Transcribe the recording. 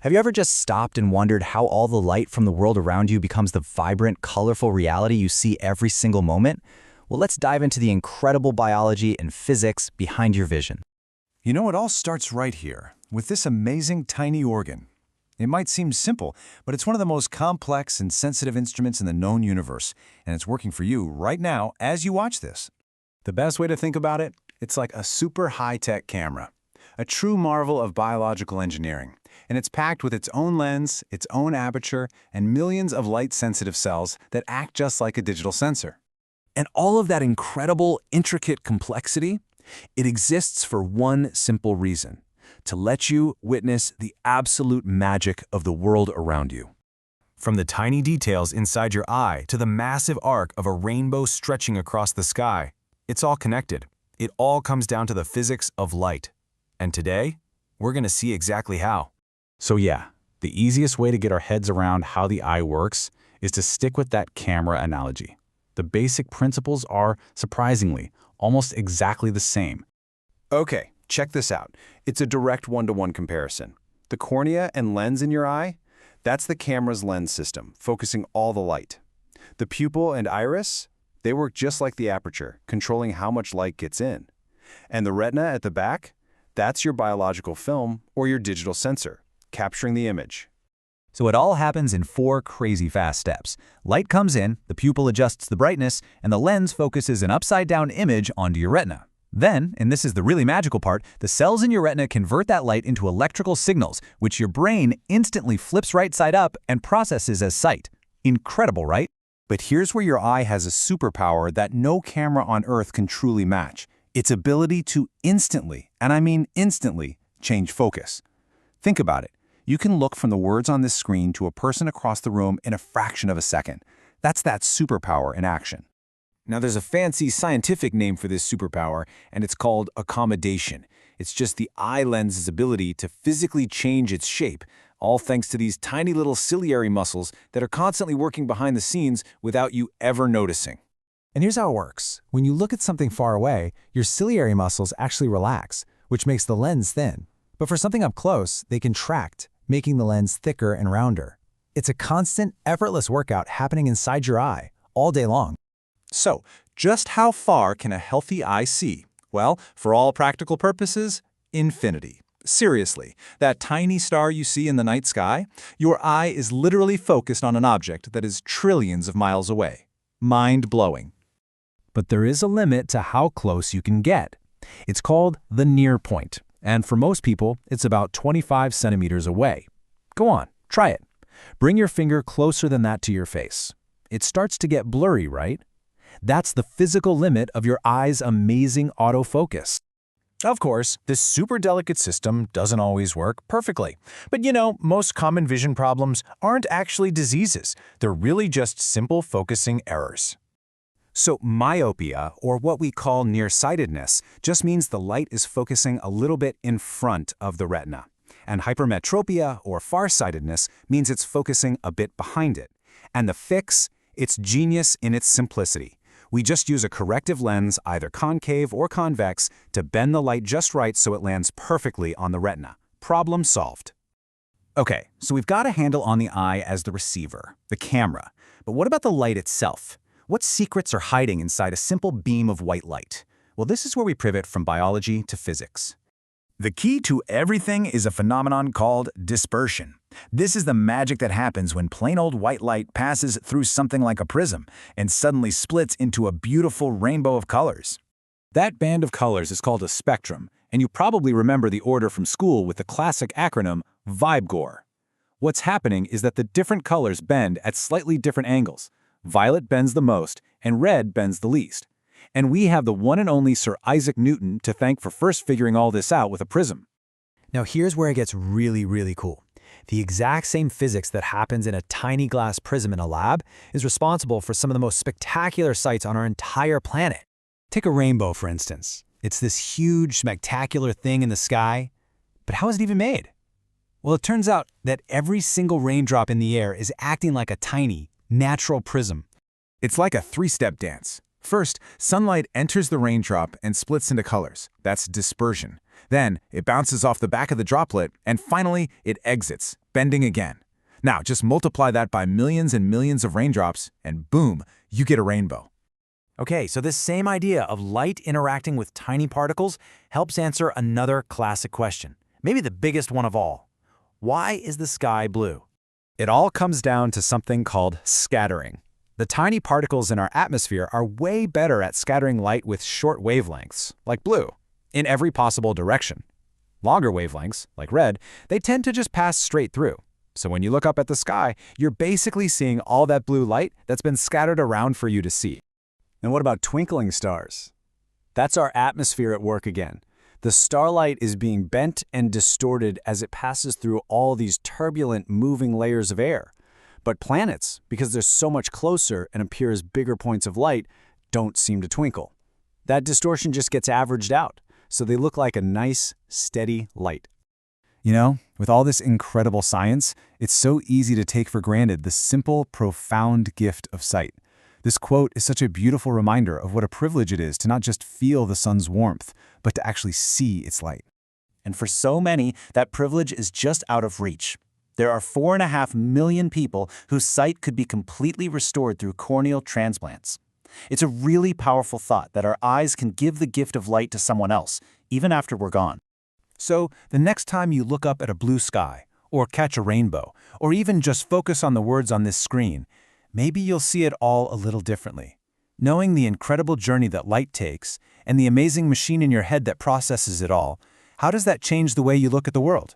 Have you ever just stopped and wondered how all the light from the world around you becomes the vibrant, colorful reality you see every single moment? Well, let's dive into the incredible biology and physics behind your vision. You know, it all starts right here, with this amazing tiny organ. It might seem simple, but it's one of the most complex and sensitive instruments in the known universe, and it's working for you right now as you watch this. The best way to think about it, it's like a super high-tech camera, a true marvel of biological engineering. And it's packed with its own lens, its own aperture, and millions of light-sensitive cells that act just like a digital sensor. And all of that incredible, intricate complexity, it exists for one simple reason: to let you witness the absolute magic of the world around you. From the tiny details inside your eye to the massive arc of a rainbow stretching across the sky, it's all connected. It all comes down to the physics of light. And today, we're going to see exactly how. So yeah, the easiest way to get our heads around how the eye works is to stick with that camera analogy. The basic principles are, surprisingly, almost exactly the same. Okay, check this out. It's a direct one-to-one comparison. The cornea and lens in your eye, that's the camera's lens system, focusing all the light. The pupil and iris, they work just like the aperture, controlling how much light gets in. And the retina at the back, that's your biological film or your digital sensor, capturing the image. So it all happens in 4 crazy fast steps. Light comes in, the pupil adjusts the brightness, and the lens focuses an upside-down image onto your retina. Then, and this is the really magical part, the cells in your retina convert that light into electrical signals, which your brain instantly flips right side up and processes as sight. Incredible, right? But here's where your eye has a superpower that no camera on Earth can truly match: its ability to instantly, and I mean instantly, change focus. Think about it. You can look from the words on this screen to a person across the room in a fraction of a second. That's that superpower in action. Now, there's a fancy scientific name for this superpower, and it's called accommodation. It's just the eye lens's ability to physically change its shape, all thanks to these tiny little ciliary muscles that are constantly working behind the scenes without you ever noticing. And here's how it works. When you look at something far away, your ciliary muscles actually relax, which makes the lens thin. But for something up close, they contract, making the lens thicker and rounder. It's a constant, effortless workout happening inside your eye, all day long. So, just how far can a healthy eye see? Well, for all practical purposes, infinity. Seriously, that tiny star you see in the night sky, your eye is literally focused on an object that is trillions of miles away. Mind-blowing. But there is a limit to how close you can get. It's called the near point, and for most people, it's about 25 centimeters away. Go on, try it. Bring your finger closer than that to your face. It starts to get blurry, right? That's the physical limit of your eye's amazing autofocus. Of course, this super delicate system doesn't always work perfectly. But you know, most common vision problems aren't actually diseases. They're really just simple focusing errors. So myopia, or what we call near-sightedness, just means the light is focusing a little bit in front of the retina. And hypermetropia, or far-sightedness, means it's focusing a bit behind it. And the fix, it's genius in its simplicity. We just use a corrective lens, either concave or convex, to bend the light just right so it lands perfectly on the retina. Problem solved. Okay, so we've got a handle on the eye as the receiver, the camera. But what about the light itself? What secrets are hiding inside a simple beam of white light? Well, this is where we pivot from biology to physics. The key to everything is a phenomenon called dispersion. This is the magic that happens when plain old white light passes through something like a prism and suddenly splits into a beautiful rainbow of colors. That band of colors is called a spectrum, and you probably remember the order from school with the classic acronym VIBGOR. What's happening is that the different colors bend at slightly different angles. Violet bends the most, and red bends the least. And we have the one and only Sir Isaac Newton to thank for first figuring all this out with a prism. Now here's where it gets really cool. The exact same physics that happens in a tiny glass prism in a lab is responsible for some of the most spectacular sights on our entire planet. Take a rainbow, for instance. It's this huge, spectacular thing in the sky. But how is it even made? Well, it turns out that every single raindrop in the air is acting like a tiny, natural prism. It's like a 3-step dance. First, sunlight enters the raindrop and splits into colors. That's dispersion. Then, it bounces off the back of the droplet, and finally, it exits, bending again. Now, just multiply that by millions and millions of raindrops, and boom, you get a rainbow. Okay, so this same idea of light interacting with tiny particles helps answer another classic question, maybe the biggest one of all. Why is the sky blue? It all comes down to something called scattering. The tiny particles in our atmosphere are way better at scattering light with short wavelengths, like blue, in every possible direction. Longer wavelengths, like red, they tend to just pass straight through. So when you look up at the sky, you're basically seeing all that blue light that's been scattered around for you to see. And what about twinkling stars? That's our atmosphere at work again. The starlight is being bent and distorted as it passes through all these turbulent, moving layers of air. But planets, because they're so much closer and appear as bigger points of light, don't seem to twinkle. That distortion just gets averaged out, so they look like a nice, steady light. You know, with all this incredible science, it's so easy to take for granted the simple, profound gift of sight. This quote is such a beautiful reminder of what a privilege it is to not just feel the sun's warmth, but to actually see its light. And for so many, that privilege is just out of reach. There are 4.5 million people whose sight could be completely restored through corneal transplants. It's a really powerful thought that our eyes can give the gift of light to someone else, even after we're gone. So, the next time you look up at a blue sky, or catch a rainbow, or even just focus on the words on this screen, maybe you'll see it all a little differently. Knowing the incredible journey that light takes, and the amazing machine in your head that processes it all, how does that change the way you look at the world?